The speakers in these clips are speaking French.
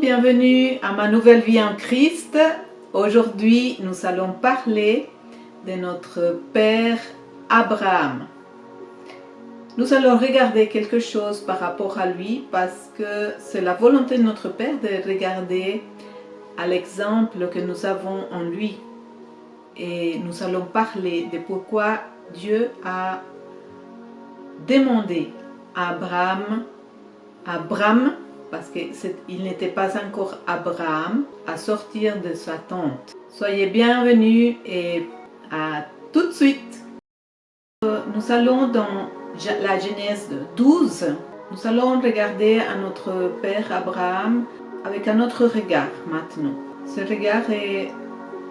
bienvenue à ma nouvelle vie en Christ. Aujourd'hui, nous allons parler de notre Père Abraham. Nous allons regarder quelque chose par rapport à lui parce que c'est la volonté de notre Père de regarder à l'exemple que nous avons en lui. Et nous allons parler de pourquoi Dieu a demandé à Abraham, parce qu'il n'était pas encore Abraham, à sortir de sa tente. Soyez bienvenus et à tout de suite. Nous allons dans la Genèse 12. Nous allons regarder à notre Père Abraham avec un autre regard maintenant. Ce regard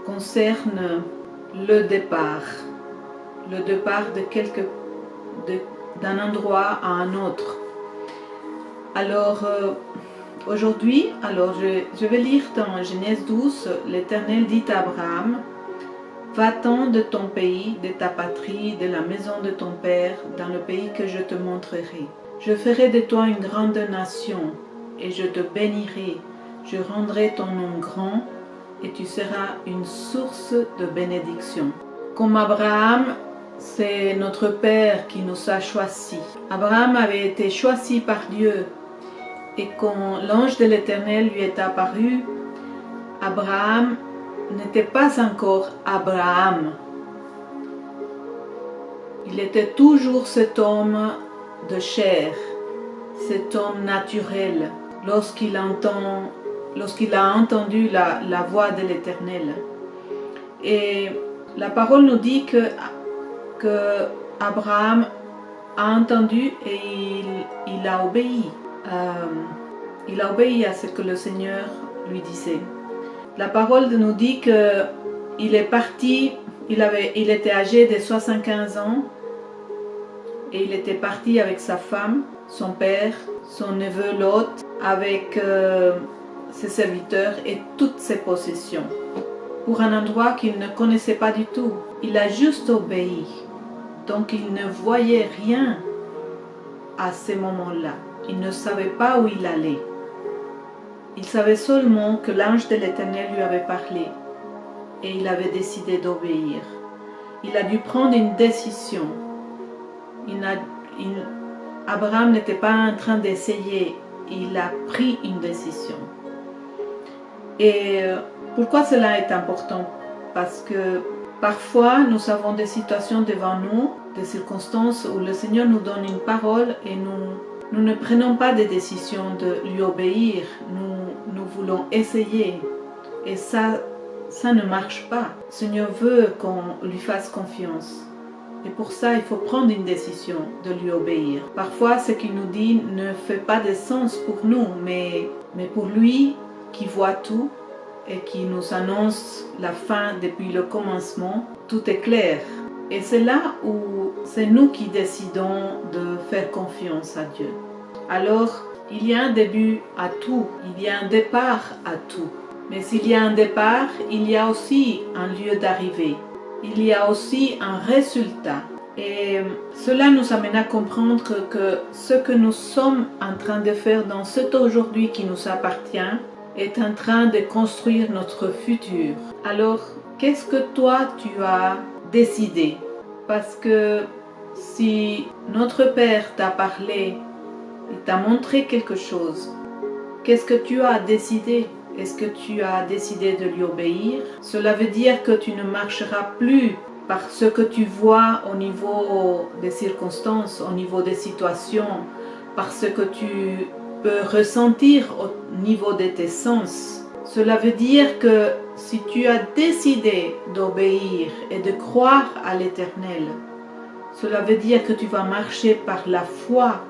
concerne le départ d'un endroit à un autre. Alors, aujourd'hui, je vais lire dans Genèse 12, l'Éternel dit à Abraham, « Va-t'en de ton pays, de ta patrie, de la maison de ton père, dans le pays que je te montrerai. Je ferai de toi une grande nation, et je te bénirai. Je rendrai ton nom grand, et tu seras une source de bénédiction. » Comme Abraham, c'est notre Père qui nous a choisis. Abraham avait été choisi par Dieu. Et quand l'ange de l'Éternel lui est apparu, Abraham n'était pas encore Abraham. Il était toujours cet homme de chair, cet homme naturel, lorsqu'il a entendu la voix de l'Éternel. Et la parole nous dit que Abraham a entendu et il a obéi. Il a obéi à ce que le Seigneur lui disait. La parole nous dit qu'il est parti, il était âgé de 75 ans et il était parti avec sa femme, son père, son neveu Lot, avec ses serviteurs et toutes ses possessions, pour un endroit qu'il ne connaissait pas du tout. Il a juste obéi, donc il ne voyait rien à ce moment-là. Il ne savait pas où il allait. Il savait seulement que l'ange de l'Éternel lui avait parlé et il avait décidé d'obéir. Il a dû prendre une décision. Abraham n'était pas en train d'essayer, il a pris une décision. Et pourquoi cela est important? Parce que parfois nous avons des situations devant nous, des circonstances où le Seigneur nous donne une parole et nous ne prenons pas de décision de lui obéir, nous voulons essayer et ça ne marche pas. Le Seigneur veut qu'on lui fasse confiance et pour ça il faut prendre une décision de lui obéir. Parfois ce qu'il nous dit ne fait pas de sens pour nous, mais pour lui qui voit tout et qui nous annonce la fin depuis le commencement, tout est clair. Et c'est là où c'est nous qui décidons de faire confiance à Dieu. Alors, il y a un début à tout, il y a un départ à tout. Mais s'il y a un départ, il y a aussi un lieu d'arrivée. Il y a aussi un résultat. Et cela nous amène à comprendre que ce que nous sommes en train de faire dans cet aujourd'hui qui nous appartient est en train de construire notre futur. Alors, qu'est-ce que toi tu as décidé? Parce que si notre Père t'a parlé, il t'a montré quelque chose, qu'est-ce que tu as décidé? Est-ce que tu as décidé de lui obéir? Cela veut dire que tu ne marcheras plus par ce que tu vois au niveau des circonstances, au niveau des situations, par ce que tu peux ressentir au niveau de tes sens. Cela veut dire que si tu as décidé d'obéir et de croire à l'Éternel, cela veut dire que tu vas marcher par la foi.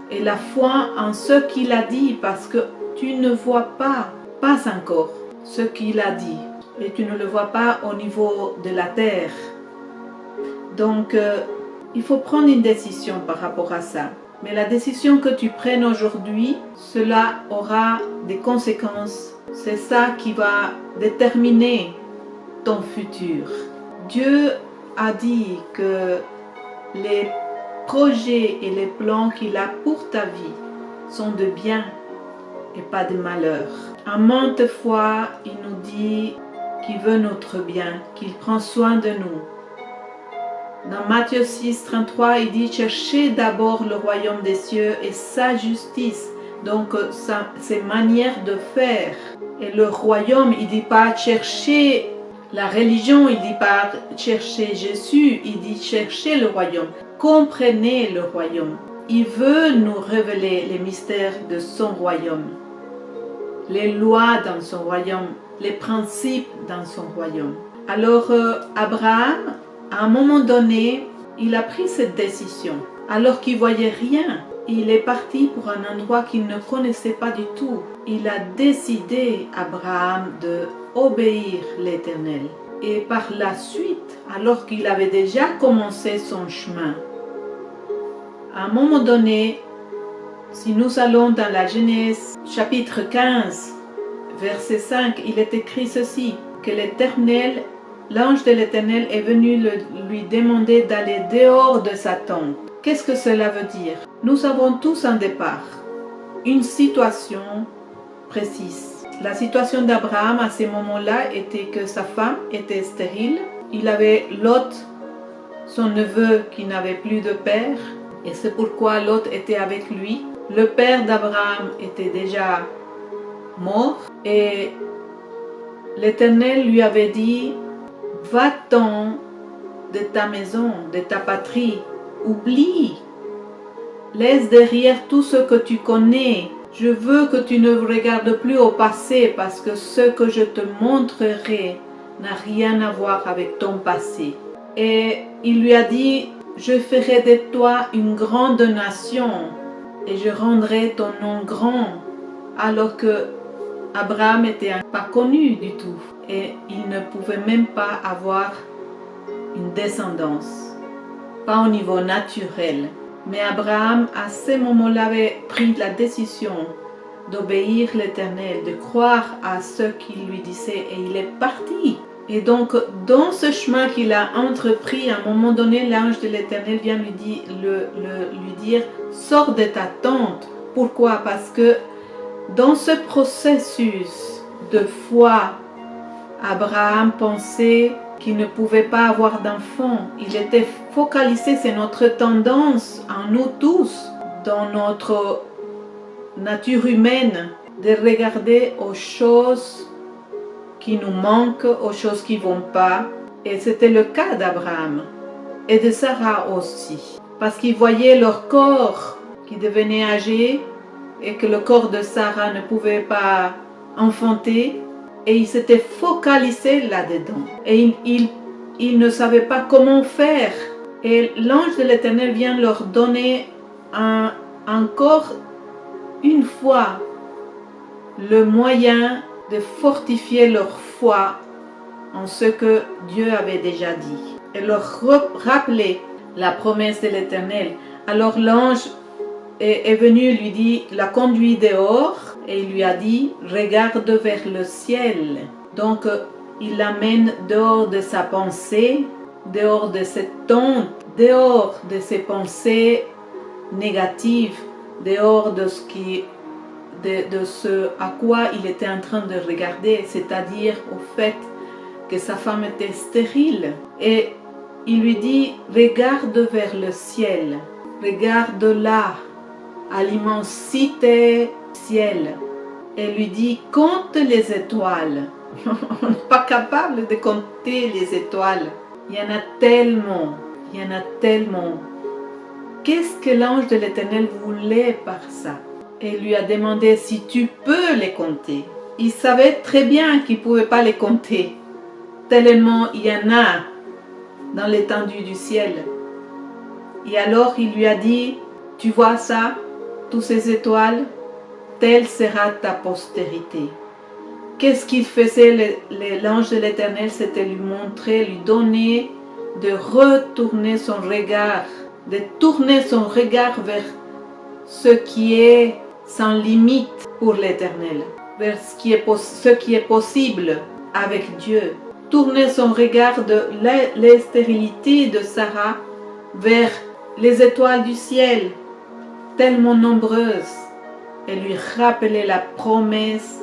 Et la foi en ce qu'il a dit, parce que tu ne vois pas encore ce qu'il a dit. Et tu ne le vois pas au niveau de la terre. Donc, il faut prendre une décision par rapport à ça. Mais la décision que tu prennes aujourd'hui, cela aura des conséquences. C'est ça qui va déterminer ton futur. Dieu a dit que les projets et les plans qu'il a pour ta vie sont de bien et pas de malheur. À maintes fois, il nous dit qu'il veut notre bien, qu'il prend soin de nous. Dans Matthieu 6, 33, il dit « Cherchez d'abord le royaume des cieux et sa justice ». Donc, ses manières de faire. Et le royaume, il ne dit pas « chercher la religion », il ne dit pas « chercher Jésus », il dit « chercher le royaume ». Comprenez le royaume. Il veut nous révéler les mystères de son royaume, les lois dans son royaume, les principes dans son royaume. Alors, Abraham, à un moment donné, il a pris cette décision. Alors qu'il ne voyait rien, il est parti pour un endroit qu'il ne connaissait pas du tout. Il a décidé, Abraham, d'obéir l'Éternel. Et par la suite, alors qu'il avait déjà commencé son chemin, à un moment donné, si nous allons dans la Genèse chapitre 15, verset 5, il est écrit ceci, que l'Éternel, l'ange de l'Éternel est venu lui demander d'aller dehors de sa tente. Qu'est-ce que cela veut dire? Nous avons tous un départ, une situation précise. La situation d'Abraham à ce moment-là était que sa femme était stérile. Il avait Lot, son neveu, qui n'avait plus de père. Et c'est pourquoi Lot était avec lui. Le père d'Abraham était déjà mort. Et l'Éternel lui avait dit, va-t'en de ta maison, de ta patrie. Oublie, laisse derrière tout ce que tu connais. Je veux que tu ne regardes plus au passé parce que ce que je te montrerai n'a rien à voir avec ton passé. Et il lui a dit, je ferai de toi une grande nation et je rendrai ton nom grand. Alors que Abraham n'était pas connu du tout et il ne pouvait même pas avoir une descendance. Pas au niveau naturel. Mais Abraham, à ce moment-là, avait pris la décision d'obéir l'Éternel, de croire à ce qu'il lui disait et il est parti. Et donc, dans ce chemin qu'il a entrepris, à un moment donné, l'ange de l'Éternel vient lui dire, sors de ta tente. Pourquoi? Parce que dans ce processus de foi, Abraham pensait qu'il ne pouvait pas avoir d'enfant. Il était focalisé, c'est notre tendance en nous tous, dans notre nature humaine, de regarder aux choses qui nous manquent, aux choses qui ne vont pas. Et c'était le cas d'Abraham et de Sarah aussi. Parce qu'ils voyaient leur corps qui devenait âgé et que le corps de Sarah ne pouvait pas enfanter. Et ils s'étaient focalisés là-dedans. Et ils ne savaient pas comment faire. Et l'ange de l'Éternel vient leur donner encore une fois le moyen de fortifier leur foi en ce que Dieu avait déjà dit. Et leur rappeler la promesse de l'Éternel. Alors l'ange est venu, lui dit, l'a conduit dehors. Et il lui a dit, regarde vers le ciel. Donc, il l'amène dehors de sa pensée, dehors de cette tente, dehors de ses pensées négatives, dehors de ce à quoi il était en train de regarder, c'est-à-dire au fait que sa femme était stérile. Et il lui dit, regarde vers le ciel, regarde là, à l'immensité ciel, et lui dit, compte les étoiles. On n'est pas capable de compter les étoiles. Il y en a tellement, il y en a tellement. Qu'est-ce que l'ange de l'Éternel voulait par ça? Et lui a demandé si tu peux les compter. Il savait très bien qu'il ne pouvait pas les compter, tellement il y en a dans l'étendue du ciel. Et alors il lui a dit, tu vois ça, toutes ces étoiles, telle sera ta postérité. Qu'est-ce qu'il faisait l'ange de l'Éternel? C'était lui montrer, lui donner, de retourner son regard, de tourner son regard vers ce qui est sans limite pour l'Éternel, vers ce qui est possible avec Dieu. Tourner son regard de la stérilité de Sarah vers les étoiles du ciel, tellement nombreuses, et lui rappeler la promesse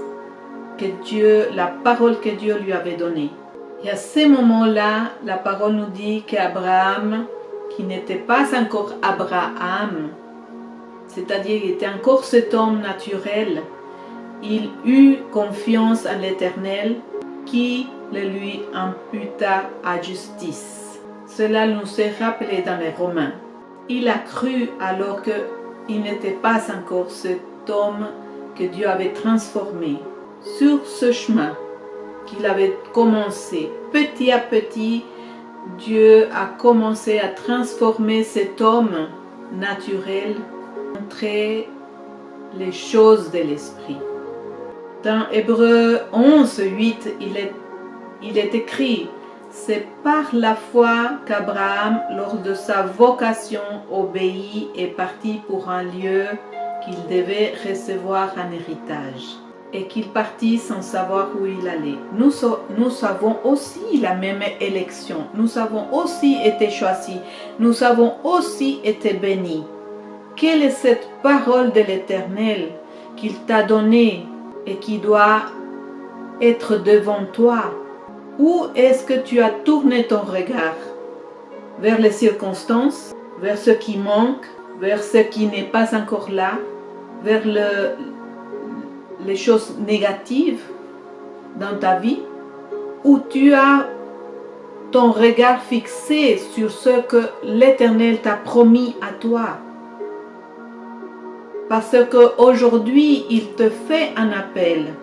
que Dieu, la parole que Dieu lui avait donnée. Et à ce moment-là, la parole nous dit qu'Abraham, qui n'était pas encore Abraham, c'est-à-dire qu'il était encore cet homme naturel, il eut confiance en l'Éternel qui le lui imputa à justice. Cela nous est rappelé dans les Romains. Il a cru alors qu'il n'était pas encore cet homme que Dieu avait transformé. Sur ce chemin qu'il avait commencé, petit à petit, Dieu a commencé à transformer cet homme naturel, montrer les choses de l'esprit. Dans Hébreux 11, 8, il est écrit: c'est par la foi qu'Abraham, lors de sa vocation, obéit et partit pour un lieu qu'il devait recevoir en héritage, et qu'il partit sans savoir où il allait. Nous avons aussi la même élection, nous avons aussi été choisis, nous avons aussi été bénis. Quelle est cette parole de l'Éternel qu'il t'a donnée et qui doit être devant toi? Où est-ce que tu as tourné ton regard? Vers les circonstances, vers ce qui manque, vers ce qui n'est pas encore là, vers les choses négatives dans ta vie, ou tu as ton regard fixé sur ce que l'Éternel t'a promis à toi? Parce qu'aujourd'hui, il te fait un appel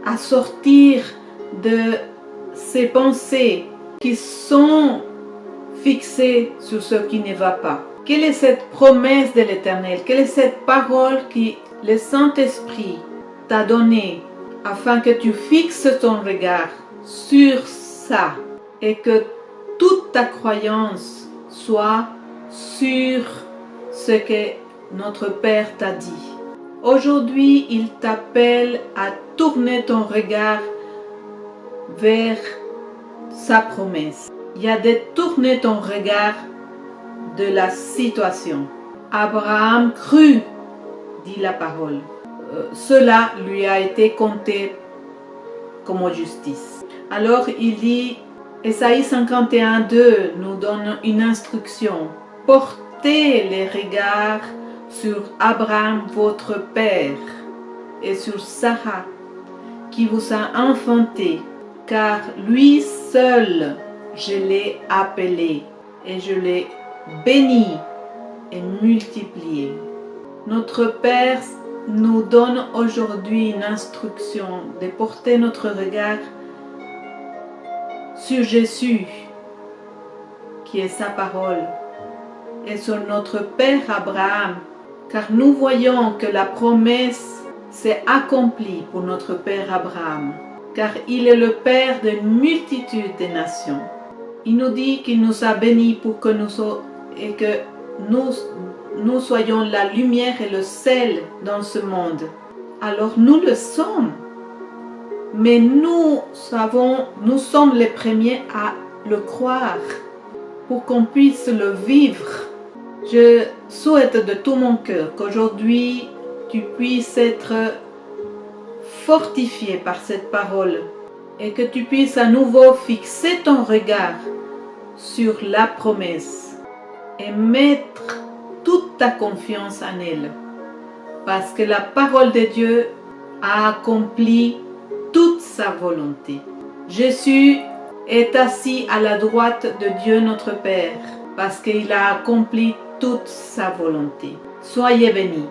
à sortir de ces pensées qui sont fixées sur ce qui ne va pas. Quelle est cette promesse de l'Éternel? Quelle est cette parole que le Saint-Esprit t'a donnée afin que tu fixes ton regard sur ça et que toute ta croyance soit sur ce que notre Père t'a dit? Aujourd'hui, il t'appelle à tourner ton regard vers sa promesse. Il y a de tourner ton regard de la situation. Abraham crut, dit la parole. Cela lui a été compté comme justice. Alors il dit, Ésaïe 51, 2 nous donne une instruction. Portez les regards sur Abraham votre père et sur Sarah qui vous a enfanté, car lui seul je l'ai appelé et je l'ai béni et multiplié. Notre Père nous donne aujourd'hui une instruction de porter notre regard sur Jésus, qui est sa parole, et sur notre Père Abraham, car nous voyons que la promesse s'est accomplie pour notre Père Abraham, car il est le Père d'une multitude de nations. Il nous dit qu'il nous a bénis pour que nous soyons la lumière et le sel dans ce monde. Alors nous le sommes, mais nous sommes les premiers à le croire pour qu'on puisse le vivre. Je souhaite de tout mon cœur qu'aujourd'hui tu puisses être fortifié par cette parole et que tu puisses à nouveau fixer ton regard sur la promesse et mettre toute ta confiance en elle, parce que la parole de Dieu a accompli toute sa volonté. Jésus est assis à la droite de Dieu notre Père, parce qu'il a accompli toute sa volonté. Soyez bénis.